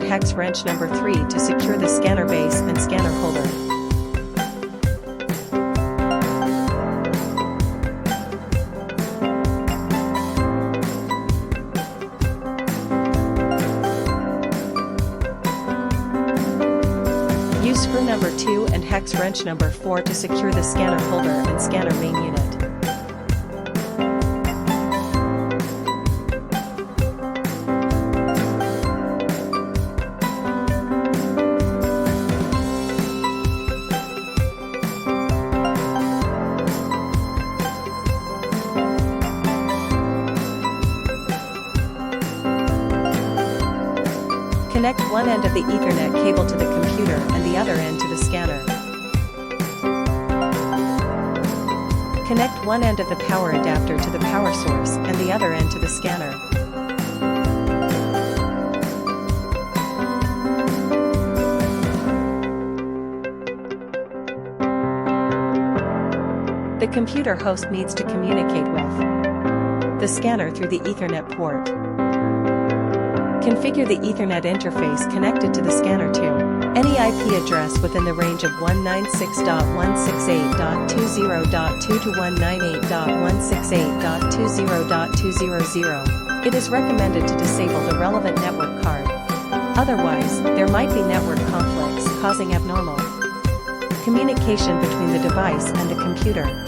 hex wrench number 3 to secure the scanner base and scanner holder. Use screw number 2 and hex wrench number 4 to secure the scanner holder and scanner main unit. Connect one end of the Ethernet cable to the computer and the other end to the scanner. Connect one end of the power adapter to the power source and the other end to the scanner. The computer host needs to communicate with the scanner through the Ethernet port. Configure the Ethernet interface connected to the scanner to any IP address within the range of 196.168.20.2 to 198.168.20.200. It is recommended to disable the relevant network card. Otherwise, there might be network conflicts causing abnormal communication between the device and the computer.